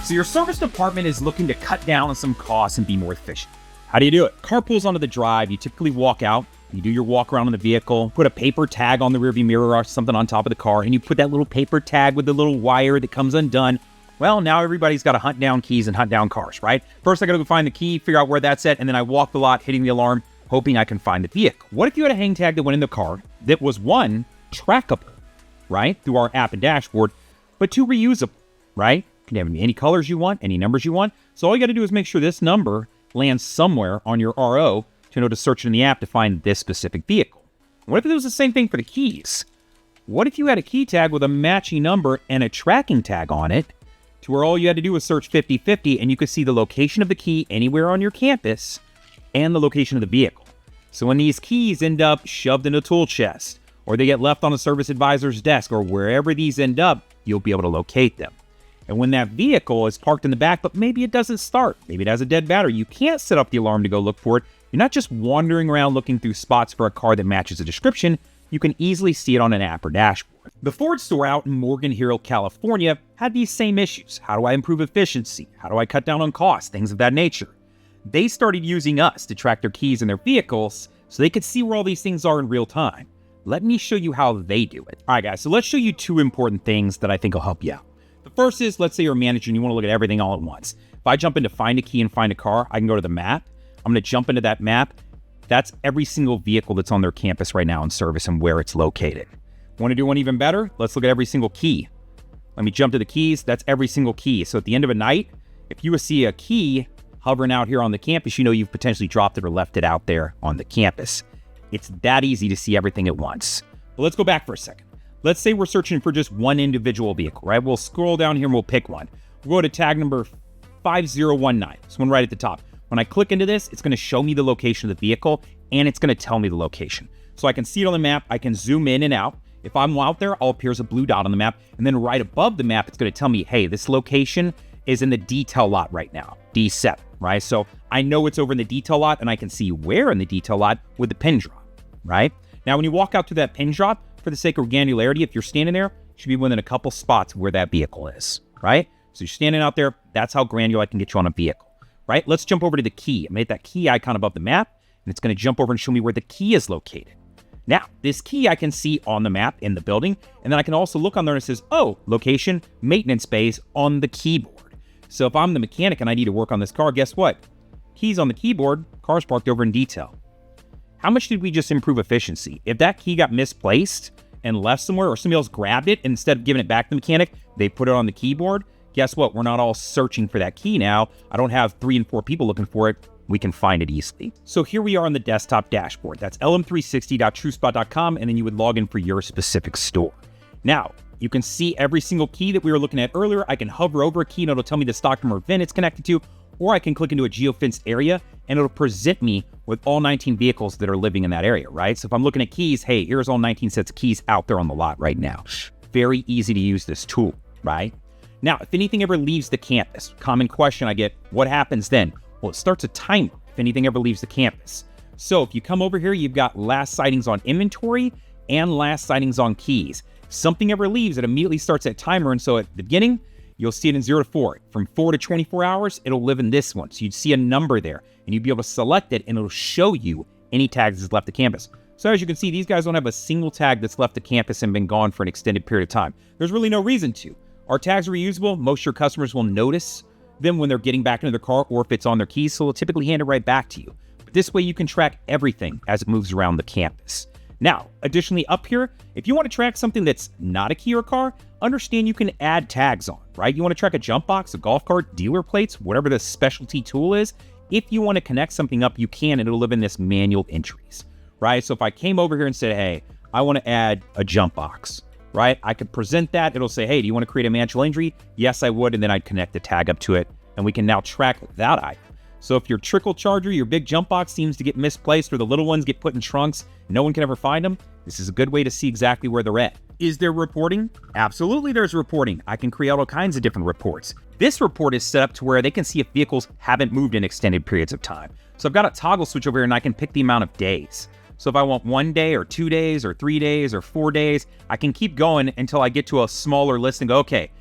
So your service department is looking to cut down on some costs and be more efficient. How do you do it? Car pulls onto the drive, you typically walk out, you do your walk around on the vehicle, put a paper tag on the rearview mirror or something on top of the car, and you put that little paper tag with the little wire that comes undone. Well, now everybody's got to hunt down keys and hunt down cars, right? First, I got to go find the key, figure out where that's at, and then I walk the lot, hitting the alarm, hoping I can find the vehicle. What if you had a hang tag that went in the car that was one, trackable, right, through our app and dashboard, but two, reusable, right? You can have any colors you want, any numbers you want. So all you got to do is make sure this number lands somewhere on your RO to know to search in the app to find this specific vehicle. What if it was the same thing for the keys? What if you had a key tag with a matching number and a tracking tag on it to where all you had to do was search 50/50 and you could see the location of the key anywhere on your campus and the location of the vehicle. So when these keys end up shoved in a tool chest or they get left on a service advisor's desk or wherever these end up, you'll be able to locate them. And when that vehicle is parked in the back, but maybe it doesn't start, maybe it has a dead battery, you can't set up the alarm to go look for it. You're not just wandering around looking through spots for a car that matches the description. You can easily see it on an app or dashboard. The Ford store out in Morgan Hill, California had these same issues. How do I improve efficiency? How do I cut down on costs? Things of that nature. They started using us to track their keys in their vehicles so they could see where all these things are in real time. Let me show you how they do it. All right, guys, so let's show you two important things that I think will help you out. The first is, let's say you're a manager and you want to look at everything all at once. If I jump into find a key and find a car, I can go to the map. I'm going to jump into that map. That's every single vehicle that's on their campus right now in service and where it's located. Want to do one even better? Let's look at every single key. Let me jump to the keys. That's every single key. So at the end of a night, if you see a key hovering out here on the campus, you know you've potentially dropped it or left it out there on the campus. It's that easy to see everything at once. But let's go back for a second. Let's say we're searching for just one individual vehicle, right? We'll scroll down here and we'll pick one. We'll go to tag number 5019. This one right at the top. When I click into this, it's going to show me the location of the vehicle and it's going to tell me the location. So I can see it on the map. I can zoom in and out. If I'm out there, I'll appear as a blue dot on the map. And then right above the map, it's going to tell me, hey, this location is in the detail lot right now, D7, right? So I know it's over in the detail lot and I can see where in the detail lot with the pin drop, right? Now, when you walk out to that pin drop, for the sake of granularity, if you're standing there, you should be within a couple spots where that vehicle is, right? So you're standing out there, that's how granular I can get you on a vehicle, right? Let's jump over to the key. I made that key icon above the map, and it's going to jump over and show me where the key is located. Now, this key I can see on the map in the building, and then I can also look on there and it says, oh, location, maintenance bays on the keyboard. So if I'm the mechanic and I need to work on this car, guess what? Keys on the keyboard, car's parked over in detail. How much did we just improve efficiency? If that key got misplaced and left somewhere or somebody else grabbed it, and instead of giving it back to the mechanic, they put it on the keyboard, guess what? We're not all searching for that key now. I don't have 3 and 4 people looking for it. We can find it easily. So here we are on the desktop dashboard. That's lm360.truespot.com, and then you would log in for your specific store. Now, you can see every single key that we were looking at earlier. I can hover over a key and it'll tell me the stock number VIN it's connected to, or I can click into a geofenced area and it'll present me with all 19 vehicles that are living in that area, right? So if I'm looking at keys, hey, here's all 19 sets of keys out there on the lot right now. Very easy to use this tool, right? Now, if anything ever leaves the campus, common question I get, what happens then? Well, it starts a timer if anything ever leaves the campus. So if you come over here, you've got last sightings on inventory and last sightings on keys. If something ever leaves, it immediately starts that timer. And so at the beginning, you'll see it in 0 to 4. From 4 to 24 hours, it'll live in this one. So you'd see a number there and you'd be able to select it and it'll show you any tags that's left the campus. So as you can see, these guys don't have a single tag that's left the campus and been gone for an extended period of time. There's really no reason to. Our tags are reusable. Most of your customers will notice them when they're getting back into their car or if it's on their keys, so they'll typically hand it right back to you. But this way you can track everything as it moves around the campus. Now, additionally up here, if you want to track something that's not a key or car, understand you can add tags on, right? You want to track a jump box, a golf cart, dealer plates, whatever the specialty tool is. If you want to connect something up, you can, and it'll live in this manual entries, right? So if I came over here and said, hey, I want to add a jump box, right? I could present that. It'll say, hey, do you want to create a manual entry? Yes, I would. And then I'd connect the tag up to it, and we can now track that item. So if your trickle charger, your big jump box seems to get misplaced or the little ones get put in trunks, no one can ever find them, this is a good way to see exactly where they're at. Is there reporting? Absolutely there's reporting. I can create all kinds of different reports. This report is set up to where they can see if vehicles haven't moved in extended periods of time. So I've got a toggle switch over here and I can pick the amount of days. So if I want 1 day or 2 days or 3 days or 4 days, I can keep going until I get to a smaller list and go, okay,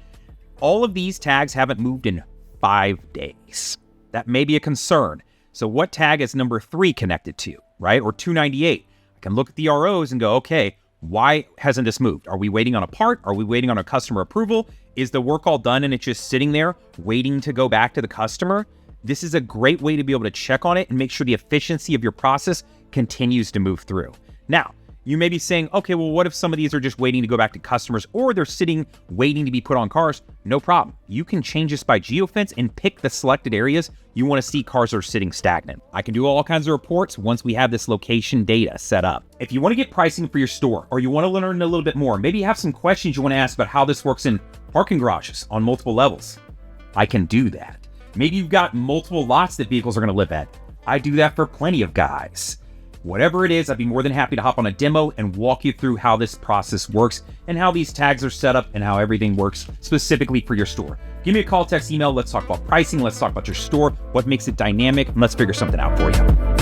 all of these tags haven't moved in 5 days. That may be a concern. So what tag is number 3 connected to, right? Or 298. I can look at the ROs and go, okay, why hasn't this moved? Are we waiting on a part? Are we waiting on a customer approval? Is the work all done and it's just sitting there waiting to go back to the customer? This is a great way to be able to check on it and make sure the efficiency of your process continues to move through. Now, you may be saying, okay, well, what if some of these are just waiting to go back to customers or they're sitting waiting to be put on cars? No problem. You can change this by geofence and pick the selected areas you want to see cars are sitting stagnant. I can do all kinds of reports once we have this location data set up. If you want to get pricing for your store or you want to learn a little bit more, maybe you have some questions you want to ask about how this works in parking garages on multiple levels, I can do that. Maybe you've got multiple lots that vehicles are going to live at. I do that for plenty of guys. Whatever it is, I'd be more than happy to hop on a demo and walk you through how this process works and how these tags are set up and how everything works specifically for your store. Give me a call, text, email. Let's talk about pricing. Let's talk about your store, what makes it dynamic, and let's figure something out for you.